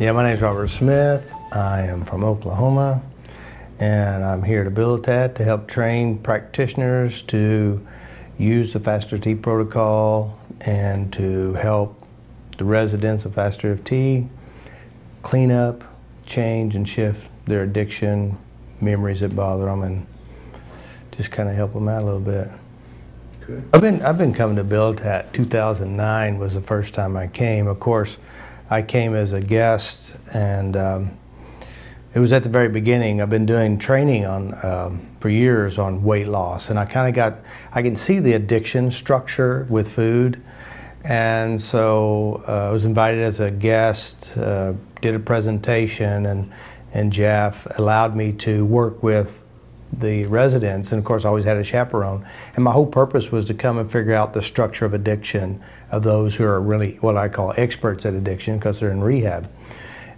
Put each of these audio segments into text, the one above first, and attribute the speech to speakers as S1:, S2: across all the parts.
S1: Yeah, my name is Robert Smith. I am from Oklahoma, and I'm here to FasterEFT to help train practitioners to use the FasterEFT protocol and to help the residents of FasterEFT clean up, change, and shift their addiction, memories that bother them, and just kind of help them out a little bit.
S2: Good.
S1: I've been coming to FasterEFT. 2009 was the first time I came. Of course, I came as a guest, and it was at the very beginning. I've been doing training on for years on weight loss, and I can see the addiction structure with food, and so I was invited as a guest, did a presentation, and Jeff allowed me to work with the residents, and of course I always had a chaperone, and my whole purpose was to come and figure out the structure of addiction of those who are really what I call experts at addiction, because they're in rehab.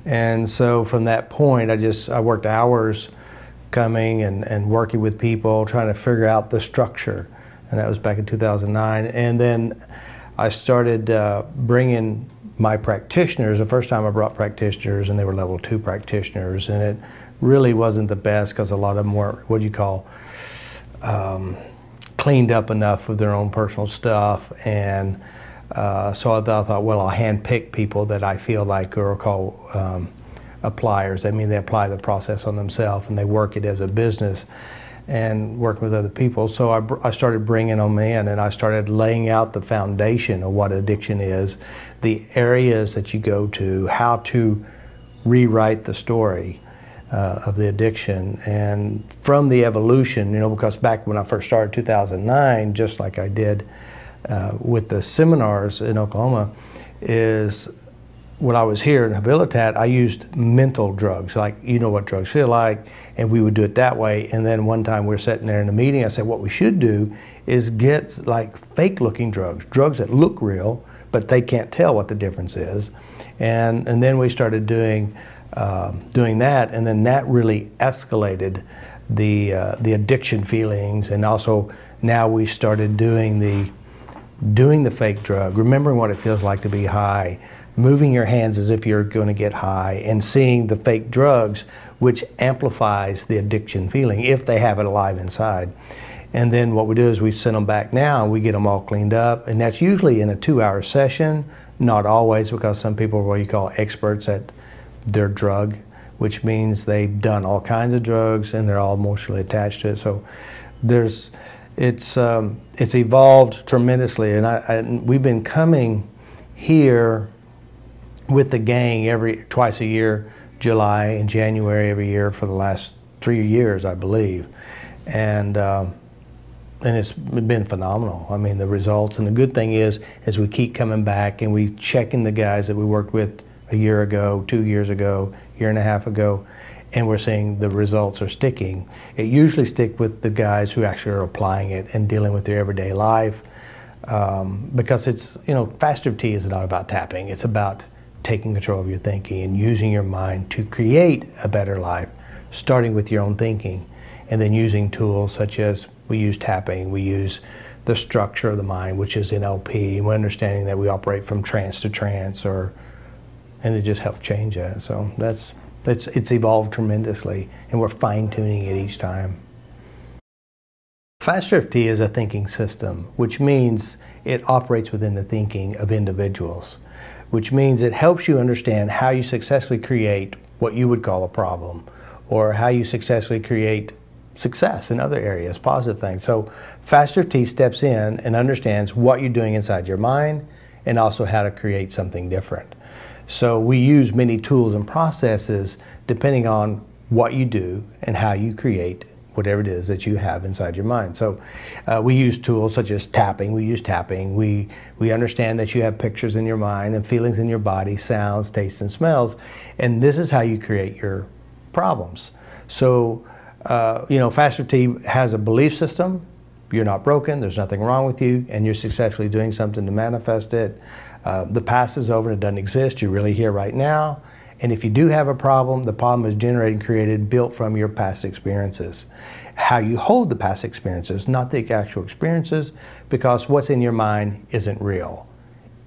S1: And so from that point I worked hours coming and working with people, trying to figure out the structure, and that was back in 2009. And then I started bringing my practitioners. The first time I brought practitioners, and they were level 2 practitioners, and it really wasn't the best because a lot of them weren't what you call cleaned up enough with their own personal stuff. And so I thought, well, I'll handpick people that I feel like are called appliers. I mean, they apply the process on themselves and they work it as a business and working with other people. So I started bringing them in, and I started laying out the foundation of what addiction is, the areas that you go to, how to rewrite the story of the addiction. And from the evolution, because back when I first started 2009, just like I did with the seminars in Oklahoma, is when I was here in FasterEFT, I used mental drugs, like what drugs feel like, and we would do it that way. And then one time we were sitting there in a meeting, I said, what we should do is get like fake looking drugs that look real, but they can't tell what the difference is. And then we started doing that, and then that really escalated the addiction feelings. And also now we started doing the fake drug, remembering what it feels like to be high, moving your hands as if you're going to get high, and seeing the fake drugs, which amplifies the addiction feeling if they have it alive inside. And then what we do is we send them back now, and we get them all cleaned up, and that's usually in a 2-hour session, not always, because some people are what you call experts at their drug, which means they've done all kinds of drugs and they're all emotionally attached to it. So it's evolved tremendously, and we've been coming here with the gang twice a year, July and January every year for the last 3 years, I believe, and it's been phenomenal. I mean, the results, and the good thing is we keep coming back and we check in the guys that we worked with a year ago, 2 years ago, year and a half ago, and we're seeing the results are sticking. It usually sticks with the guys who actually are applying it and dealing with their everyday life, because it's, FasterEFT is not about tapping. It's about taking control of your thinking and using your mind to create a better life, starting with your own thinking, and then using tools such as we use tapping, we use the structure of the mind, which is NLP, and we're understanding that we operate from trance to trance, and it just helps change that. So it's evolved tremendously, and we're fine-tuning it each time. FasterEFT is a thinking system, which means it operates within the thinking of individuals, which means it helps you understand how you successfully create what you would call a problem, or how you successfully create success in other areas, positive things. So FasterEFT steps in and understands what you're doing inside your mind, and also how to create something different. So we use many tools and processes depending on what you do and how you create whatever it is that you have inside your mind. So we use tools such as tapping. We use tapping. We understand that you have pictures in your mind and feelings in your body, sounds, tastes, and smells, and this is how you create your problems. So FasterEFT has a belief system. You're not broken, there's nothing wrong with you, and you're successfully doing something to manifest it. The past is over and it doesn't exist. You're really here right now. And if you do have a problem, the problem is generated and created, built from your past experiences. How you hold the past experiences, not the actual experiences, because what's in your mind isn't real.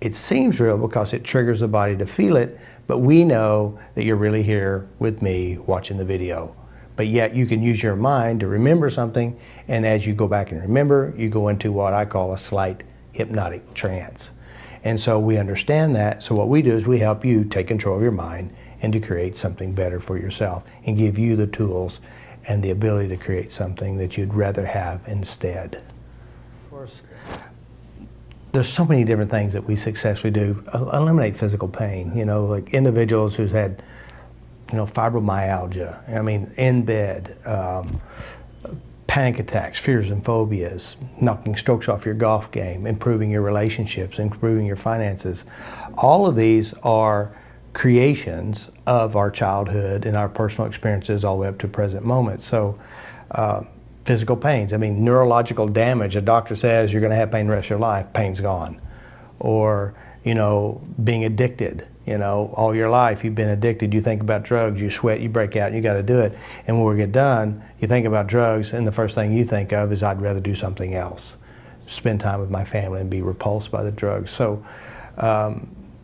S1: It seems real because it triggers the body to feel it, but we know that you're really here with me watching the video. But yet you can use your mind to remember something, and as you go back and remember, you go into what I call a slight hypnotic trance. And so we understand that, so what we do is we help you take control of your mind and to create something better for yourself and give you the tools and the ability to create something that you'd rather have instead. Of course, there's so many different things that we successfully do. Eliminate physical pain, you know, like individuals who's had, you know, fibromyalgia, I mean, in bed, panic attacks, fears and phobias, knocking strokes off your golf game, improving your relationships, improving your finances. All of these are creations of our childhood and our personal experiences all the way up to present moment. So physical pains, I mean, neurological damage, a doctor says you're going to have pain the rest of your life, pain's gone. Or, you know, being addicted, you know, all your life you've been addicted, you think about drugs, you sweat, you break out, and you got to do it. And when we get done, you think about drugs, and the first thing you think of is I'd rather do something else, spend time with my family and be repulsed by the drugs. So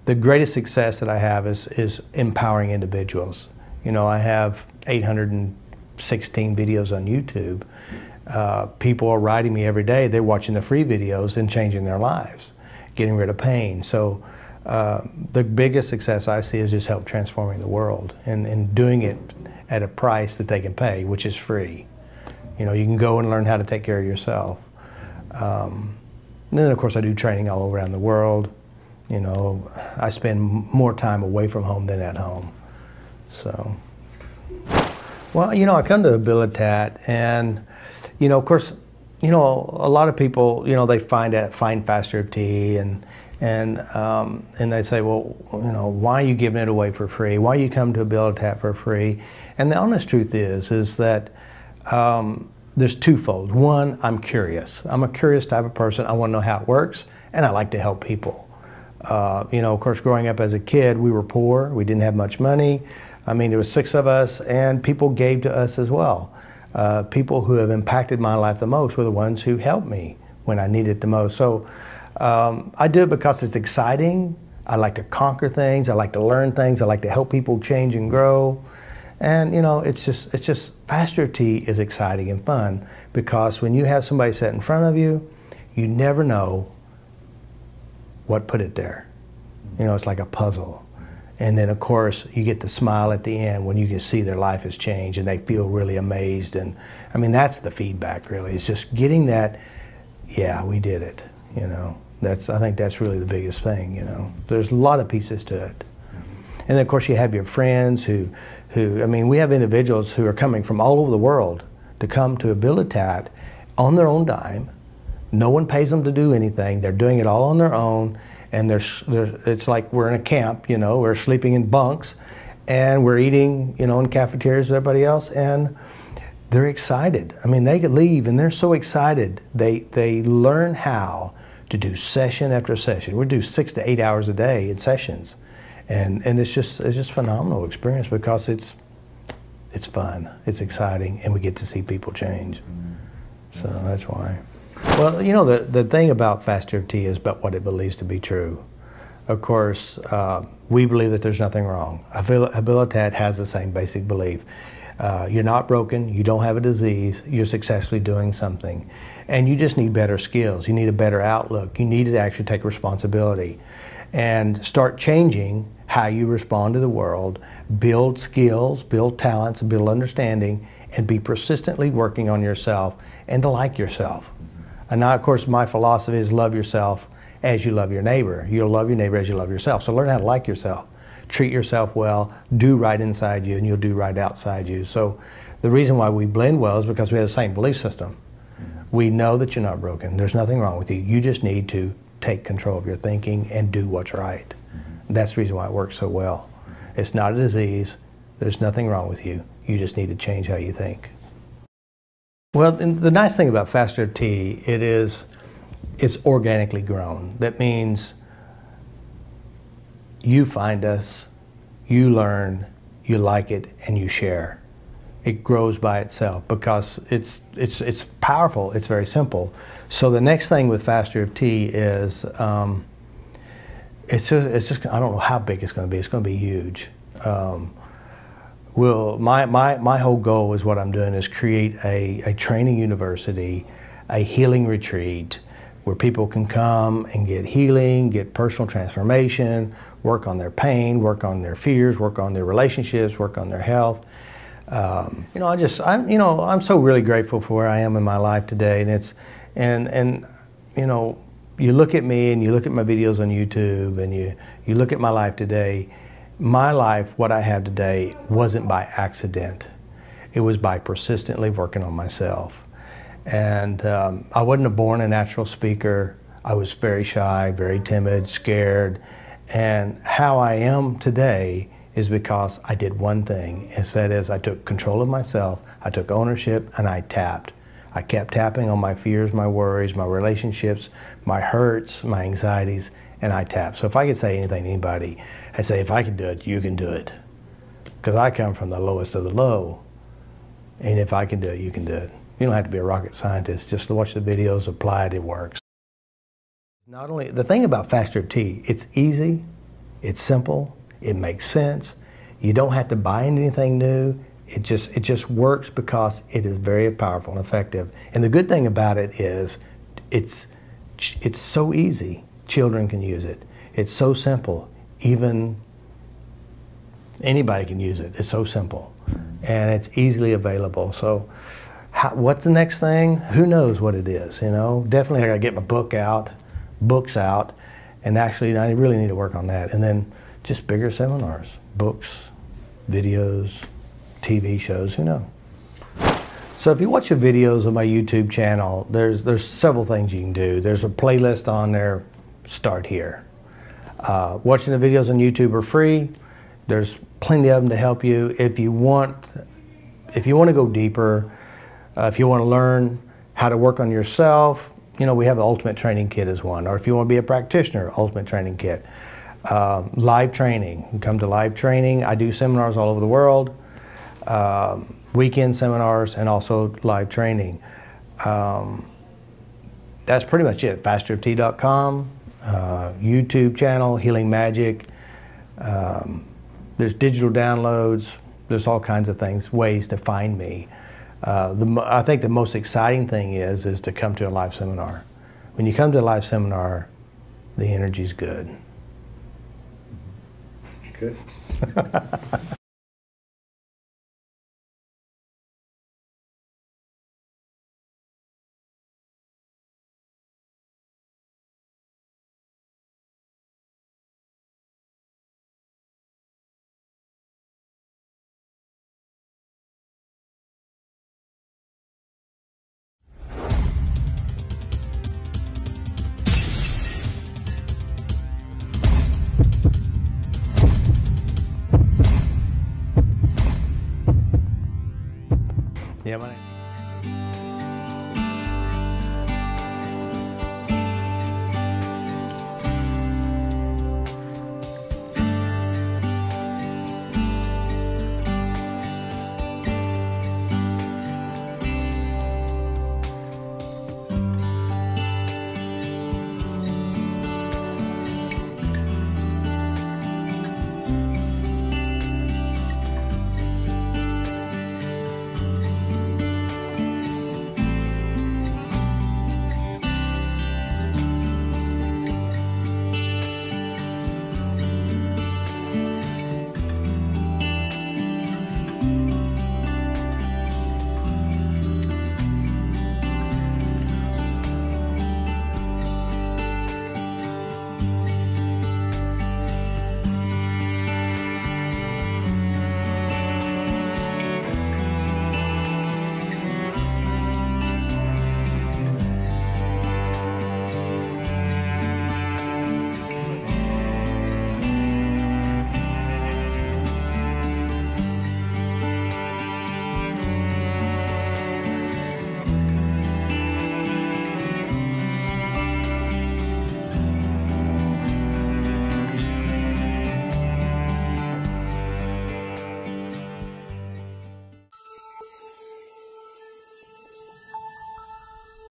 S1: the greatest success that I have is empowering individuals. You know, I have 816 videos on YouTube. People are writing me every day. They're watching the free videos and changing their lives, getting rid of pain. So the biggest success I see is just help transforming the world and doing it at a price that they can pay, which is free. You know, you can go and learn how to take care of yourself. And then of course I do training all around the world. You know, I spend more time away from home than at home. So, well, you know, I come to Abilitat, and, you know, of course, you know, a lot of people, you know, they find FasterEFT and they say, well, you know, why are you giving it away for free? Why you come to Abilitat for free? And the honest truth is that there's twofold. One, I'm curious. I'm a curious type of person. I want to know how it works, and I like to help people. You know, of course, growing up as a kid, we were poor. We didn't have much money. I mean, there was 6 of us, and people gave to us as well. People who have impacted my life the most were the ones who helped me when I needed it the most. So I do it because it's exciting. I like to conquer things. I like to learn things. I like to help people change and grow. And, you know, it's just FasterEFT is exciting and fun because when you have somebody sit in front of you, you never know what put it there. You know, it's like a puzzle. And then of course you get the smile at the end when you can see their life has changed and they feel really amazed. And I mean, that's the feedback really. It's just getting that, yeah, we did it, you know. I think that's really the biggest thing, you know. There's a lot of pieces to it. And then of course you have your friends who I mean, we have individuals who are coming from all over the world to come to Abilitat on their own dime. No one pays them to do anything. They're doing it all on their own, and it's like we're in a camp, you know, we're sleeping in bunks, and we're eating, you know, in cafeterias with everybody else, and they're excited. I mean, they could leave, and they're so excited. They learn how to do session after session. We do 6 to 8 hours a day in sessions, and it's just phenomenal experience because it's fun, it's exciting, and we get to see people change. So that's why. Well, you know, the thing about FasterEFT is about what it believes to be true. Of course, we believe that there's nothing wrong. Abilitat has the same basic belief. You're not broken, you don't have a disease, you're successfully doing something. And you just need better skills, you need a better outlook, you need to actually take responsibility and start changing how you respond to the world, build skills, build talents, build understanding, and be persistently working on yourself and to like yourself. And now, of course, my philosophy is love yourself as you love your neighbor. You'll love your neighbor as you love yourself. So learn how to like yourself. Treat yourself well, do right inside you, and you'll do right outside you. So the reason why we blend well is because we have the same belief system. We know that you're not broken. There's nothing wrong with you. You just need to take control of your thinking and do what's right. That's the reason why it works so well. It's not a disease. There's nothing wrong with you. You just need to change how you think. Well, the nice thing about FasterEFT, it's organically grown. That means you find us, you learn, you like it, and you share. It grows by itself because it's powerful. It's very simple. So the next thing with FasterEFT is it's just I don't know how big it's going to be. It's going to be huge. My whole goal is what I'm doing is create a training university, a healing retreat where people can come and get healing, get personal transformation, work on their pain, work on their fears, work on their relationships, work on their health. I'm so really grateful for where I am in my life today, and you look at me and you look at my videos on YouTube and you look at my life today. My life, what I have today, wasn't by accident. It was by persistently working on myself. And I wasn't born a natural speaker. I was very shy, very timid, scared. And how I am today is because I did one thing. That is, I took control of myself, I took ownership, and I tapped. I kept tapping on my fears, my worries, my relationships, my hurts, my anxieties, and I tapped. So if I could say anything to anybody, I say, if I can do it, you can do it. Because I come from the lowest of the low. And if I can do it, you can do it. You don't have to be a rocket scientist. Just to watch the videos, apply it, it works. Not only, the thing about FasterEFT, it's easy, it's simple, it makes sense. You don't have to buy anything new. It just works because it is very powerful and effective. And the good thing about it is it's so easy. Children can use it. It's so simple. Even anybody can use it. It's so simple. And it's easily available. So what's the next thing? Who knows what it is, you know? Definitely I gotta get my books out, and actually I really need to work on that. And then just bigger seminars, books, videos, TV shows, who knows? So if you watch the videos on my YouTube channel, there's several things you can do. There's a playlist on there, start here. Watching the videos on YouTube are free. There's plenty of them to help you. If you want to go deeper, if you want to learn how to work on yourself, we have the Ultimate Training Kit as one. Or if you want to be a practitioner, Ultimate Training Kit. Live training. You come to live training. I do seminars all over the world. Weekend seminars and also live training. That's pretty much it. FasterEFT.com, YouTube channel, Healing Magic. There's digital downloads. There's all kinds of things, ways to find me. I think the most exciting thing is to come to a live seminar. When you come to a live seminar, the energy's good.
S2: Good.
S1: Yeah, my name.